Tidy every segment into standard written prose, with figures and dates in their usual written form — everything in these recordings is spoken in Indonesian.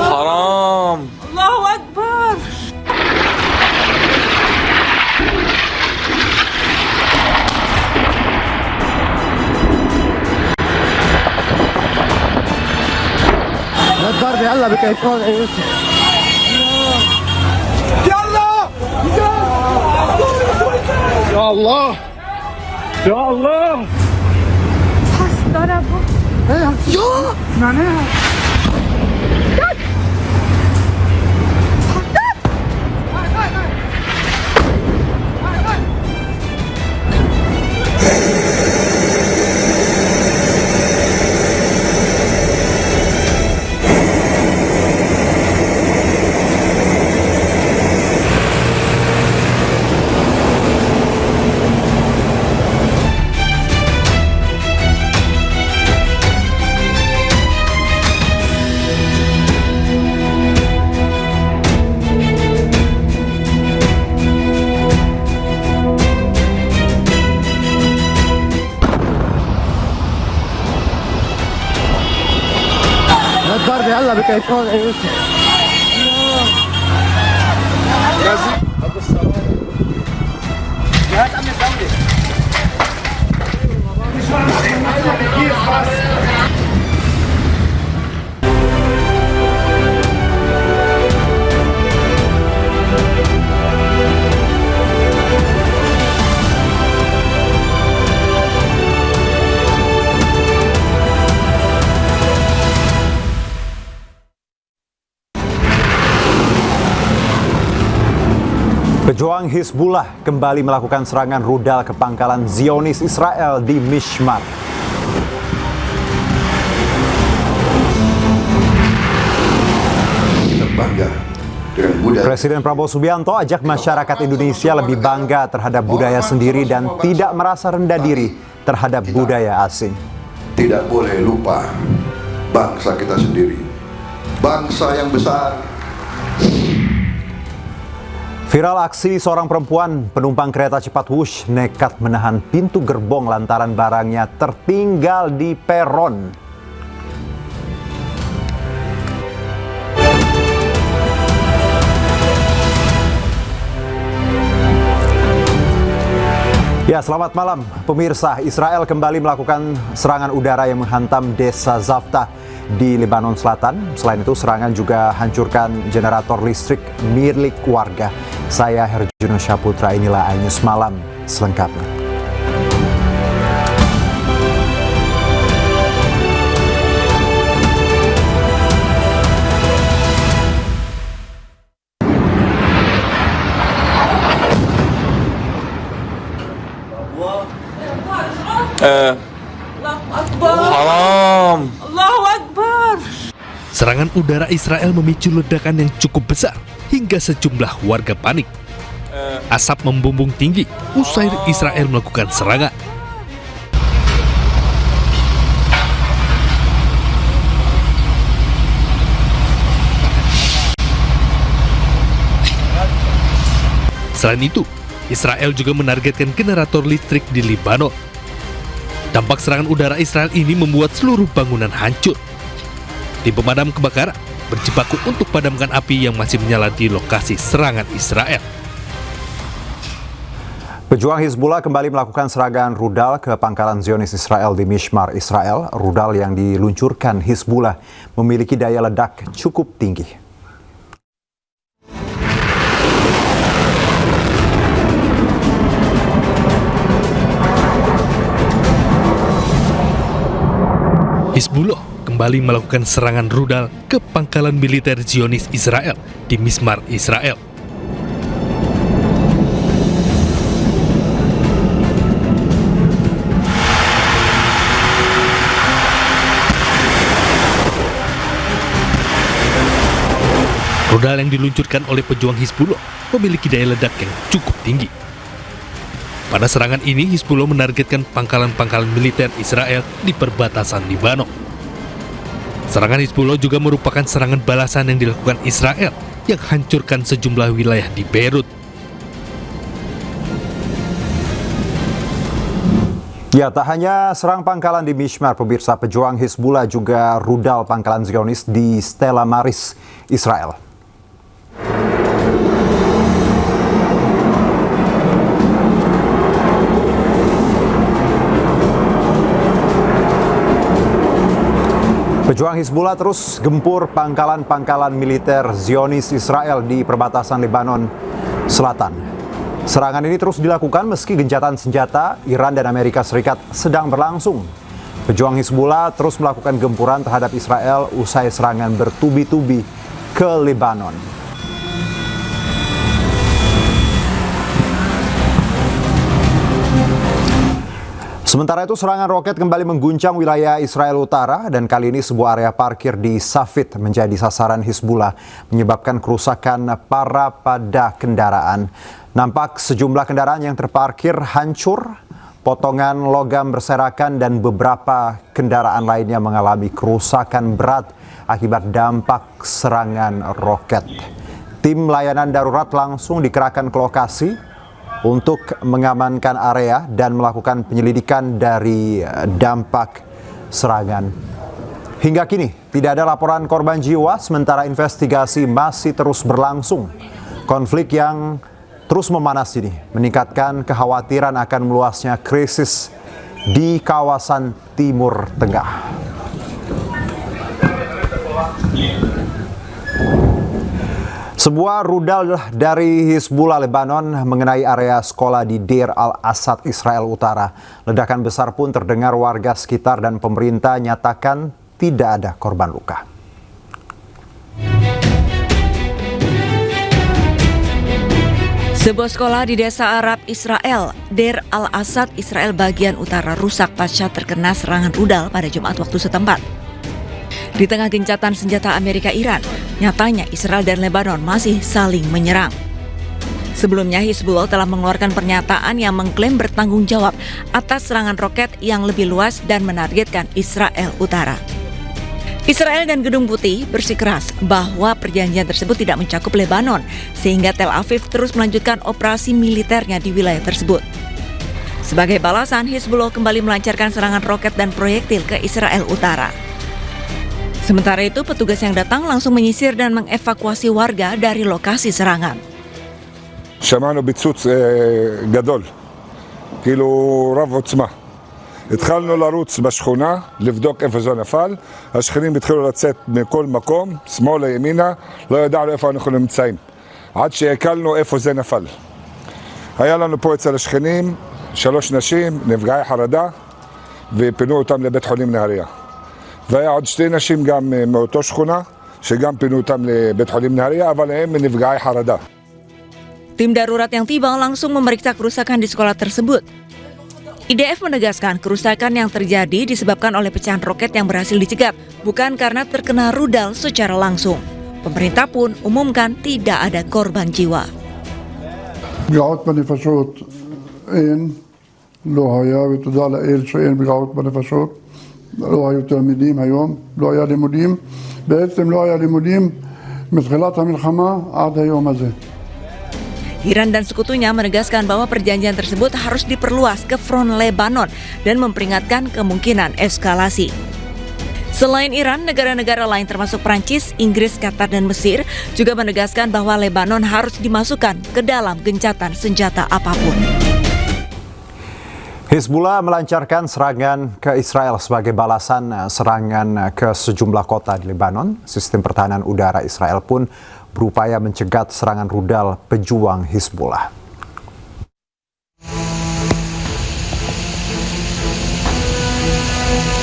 حرام. الله أكبر. الضرب يلا بكيفون يا يوسف. يلا يا الله يا الله. ضربوا. يا معناها الضرب يلا بكيفون يا يوسف. جهات امن الدولي. Pejuang Hizbullah kembali melakukan serangan rudal ke pangkalan Zionis Israel di Mishmar. Terbangga dengan budaya. Presiden Prabowo Subianto ajak masyarakat Indonesia lebih bangga terhadap budaya sendiri dan tidak merasa rendah diri terhadap budaya asing. Tidak boleh lupa bangsa kita sendiri, bangsa yang besar. Viral aksi seorang perempuan penumpang kereta cepat Wush nekat menahan pintu gerbong lantaran barangnya tertinggal di peron. Ya, selamat malam pemirsa. Israel kembali melakukan serangan udara yang menghantam desa Zaftah di Lebanon Selatan. Selain itu, serangan juga hancurkan generator listrik milik warga. Saya Herjuno Syaputra, inilah iNews Malam selengkapnya. Haram. Allahu Akbar. Serangan udara Israel memicu ledakan yang cukup besar hingga sejumlah warga panik. Asap membumbung tinggi usai Israel melakukan serangan. Selain itu, Israel juga menargetkan generator listrik di Lebanon. Dampak serangan udara Israel ini membuat seluruh bangunan hancur. Tim pemadam kebakaran berjibaku untuk padamkan api yang masih menyala di lokasi serangan Israel. Pejuang Hizbullah kembali melakukan serangan rudal ke pangkalan Zionis Israel di Mishmar, Israel. Rudal yang diluncurkan Hizbullah memiliki daya ledak cukup tinggi. Hizbullah kembali melakukan serangan rudal ke pangkalan militer Zionis Israel di Mishmar, Israel. Rudal yang diluncurkan oleh pejuang Hizbullah memiliki daya ledak yang cukup tinggi. Pada serangan ini, Hizbullah menargetkan pangkalan-pangkalan militer Israel di perbatasan Lebanon. Serangan Hizbullah juga merupakan serangan balasan yang dilakukan Israel yang hancurkan sejumlah wilayah di Beirut. Ya, tak hanya serang pangkalan di Mishmar, pemirsa, pejuang Hizbullah juga rudal pangkalan Zionis di Stella Maris, Israel. Pejuang Hizbullah terus gempur pangkalan-pangkalan militer Zionis Israel di perbatasan Lebanon Selatan. Serangan ini terus dilakukan meski gencatan senjata Iran dan Amerika Serikat sedang berlangsung. Pejuang Hizbullah terus melakukan gempuran terhadap Israel usai serangan bertubi-tubi ke Lebanon. Sementara itu, serangan roket kembali mengguncang wilayah Israel Utara dan kali ini sebuah area parkir di Safed menjadi sasaran Hizbullah, menyebabkan kerusakan parah pada kendaraan. Nampak sejumlah kendaraan yang terparkir hancur, potongan logam berserakan dan beberapa kendaraan lainnya mengalami kerusakan berat akibat dampak serangan roket. Tim layanan darurat langsung dikerahkan ke lokasi untuk mengamankan area dan melakukan penyelidikan dari dampak serangan. Hingga kini tidak ada laporan korban jiwa, sementara investigasi masih terus berlangsung. Konflik yang terus memanas ini meningkatkan kekhawatiran akan meluasnya krisis di kawasan Timur Tengah. Sebuah rudal dari Hizbullah Lebanon mengenai area sekolah di Deir al-Assad, Israel Utara. Ledakan besar pun terdengar warga sekitar dan pemerintah nyatakan tidak ada korban luka. Sebuah sekolah di desa Arab Israel, Deir al-Assad, Israel bagian utara rusak pasca terkena serangan rudal pada Jumat waktu setempat. Di tengah gencatan senjata Amerika-Iran, nyatanya Israel dan Lebanon masih saling menyerang. Sebelumnya, Hizbullah telah mengeluarkan pernyataan yang mengklaim bertanggung jawab atas serangan roket yang lebih luas dan menargetkan Israel Utara. Israel dan Gedung Putih bersikeras bahwa perjanjian tersebut tidak mencakup Lebanon, sehingga Tel Aviv terus melanjutkan operasi militernya di wilayah tersebut. Sebagai balasan, Hizbullah kembali melancarkan serangan roket dan proyektil ke Israel Utara. Sementara itu, petugas yang datang langsung menyisir dan mengevakuasi warga dari lokasi serangan. שמענו ביצוץ גדול, כאילו רב עוצמה. התחלנו לרוץ בשכונה, לבדוק איפה זה נפל. השכנים התחילו לצאת מכל מקום, שמאלה, ימינה, לא ידענו איפה אנחנו נמצאים. עד שהקלנו איפה זה נפל. היה לנו פה אצל השכנים 3 נשים, נפגעי חרדה, ופינו אותם לבית חולים נהריה. והיה עוד 2 נשים גם מאותו שכונה, שגם פינו אותם לבית חולים נהריה, אבל הם נפגעי חרדה. Tim darurat yang tiba langsung memeriksa kerusakan di sekolah tersebut. IDF menegaskan kerusakan yang terjadi disebabkan oleh pecahan roket yang berhasil dicegat, bukan karena terkena rudal secara langsung. Pemerintah pun umumkan tidak ada korban jiwa. פגיעות בנפשות אין, לא היה, ותודה לאל שאין פגיעות בנפשות. לא היו תלמידים היום, לא היה לימודים. בעצם לא היה לימודים מתחילת המלחמה עד היום הזה. Iran dan sekutunya menegaskan bahwa perjanjian tersebut harus diperluas ke front Lebanon dan memperingatkan kemungkinan eskalasi. Selain Iran, negara-negara lain termasuk Prancis, Inggris, Qatar, dan Mesir juga menegaskan bahwa Lebanon harus dimasukkan ke dalam gencatan senjata apapun. Hizbullah melancarkan serangan ke Israel sebagai balasan serangan ke sejumlah kota di Lebanon. Sistem pertahanan udara Israel pun berupaya mencegat serangan rudal pejuang Hizbullah.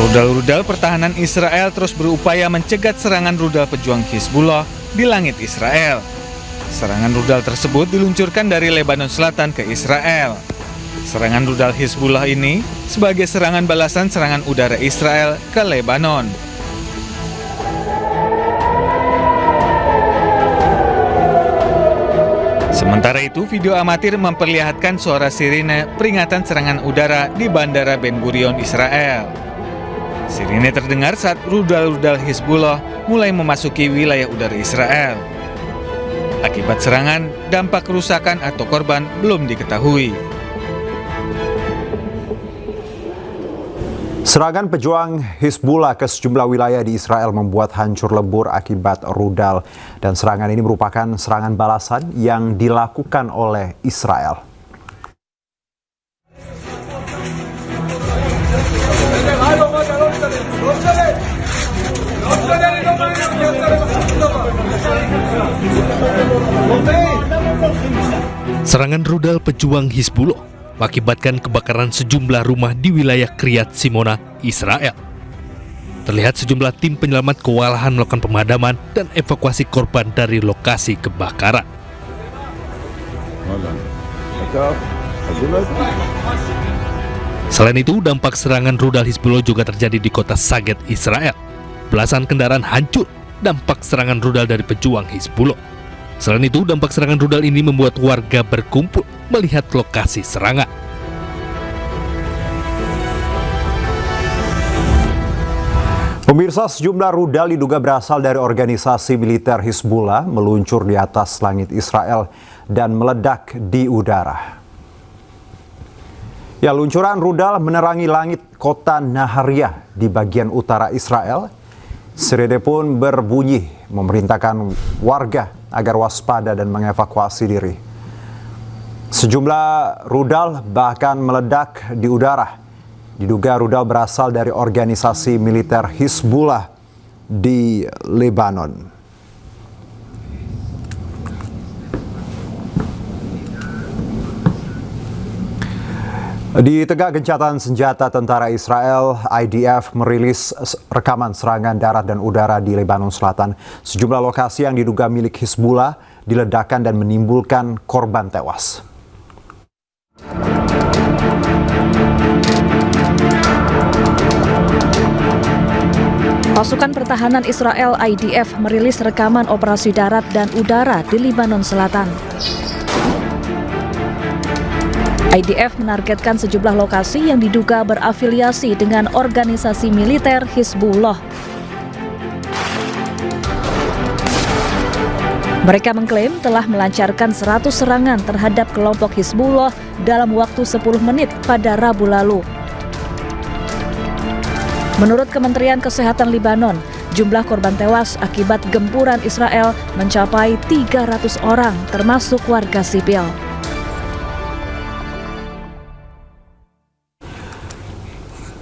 Rudal-rudal pertahanan Israel terus berupaya mencegat serangan rudal pejuang Hizbullah di langit Israel. Serangan rudal tersebut diluncurkan dari Lebanon Selatan ke Israel. Serangan rudal Hizbullah ini sebagai serangan balasan serangan udara Israel ke Lebanon. Sementara itu, video amatir memperlihatkan suara sirine peringatan serangan udara di Bandara Ben Gurion, Israel. Sirine terdengar saat rudal-rudal Hizbullah mulai memasuki wilayah udara Israel. Akibat serangan, dampak kerusakan atau korban belum diketahui. Serangan pejuang Hizbullah ke sejumlah wilayah di Israel membuat hancur lebur akibat rudal, dan serangan ini merupakan serangan balasan yang dilakukan oleh Israel. Serangan rudal pejuang Hizbullah mengakibatkan kebakaran sejumlah rumah di wilayah Kiryat Shimona, Israel. Terlihat sejumlah tim penyelamat kewalahan melakukan pemadaman dan evakuasi korban dari lokasi kebakaran. Selain itu, dampak serangan rudal Hizbullah juga terjadi di kota Saget, Israel. Belasan kendaraan hancur dampak serangan rudal dari pejuang Hizbullah. Selain itu, dampak serangan rudal ini membuat warga berkumpul melihat lokasi serangan. Pemirsa, sejumlah rudal diduga berasal dari organisasi militer Hizbullah meluncur di atas langit Israel dan meledak di udara. Ya, luncuran rudal menerangi langit kota Nahariya di bagian utara Israel. Sirene pun berbunyi memerintahkan warga agar waspada dan mengevakuasi diri. Sejumlah rudal bahkan meledak di udara. Diduga rudal berasal dari organisasi militer Hizbullah di Lebanon. Di tengah gencatan senjata tentara Israel, IDF merilis rekaman serangan darat dan udara di Lebanon Selatan. Sejumlah lokasi yang diduga milik Hizbullah diledakkan dan menimbulkan korban tewas. Pasukan Pertahanan Israel IDF merilis rekaman operasi darat dan udara di Lebanon Selatan. IDF menargetkan sejumlah lokasi yang diduga berafiliasi dengan organisasi militer Hizbullah. Mereka mengklaim telah melancarkan 100 serangan terhadap kelompok Hizbullah dalam waktu 10 menit pada Rabu lalu. Menurut Kementerian Kesehatan Lebanon, jumlah korban tewas akibat gempuran Israel mencapai 300 orang, termasuk warga sipil.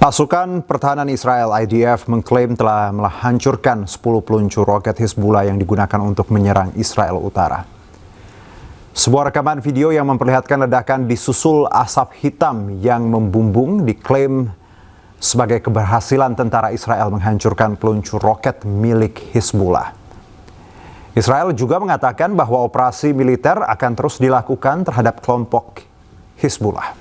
Pasukan Pertahanan Israel IDF mengklaim telah menghancurkan 10 peluncur roket Hizbullah yang digunakan untuk menyerang Israel Utara. Sebuah rekaman video yang memperlihatkan ledakan disusul asap hitam yang membumbung diklaim sebagai keberhasilan tentara Israel menghancurkan peluncur roket milik Hizbullah. Israel juga mengatakan bahwa operasi militer akan terus dilakukan terhadap kelompok Hizbullah.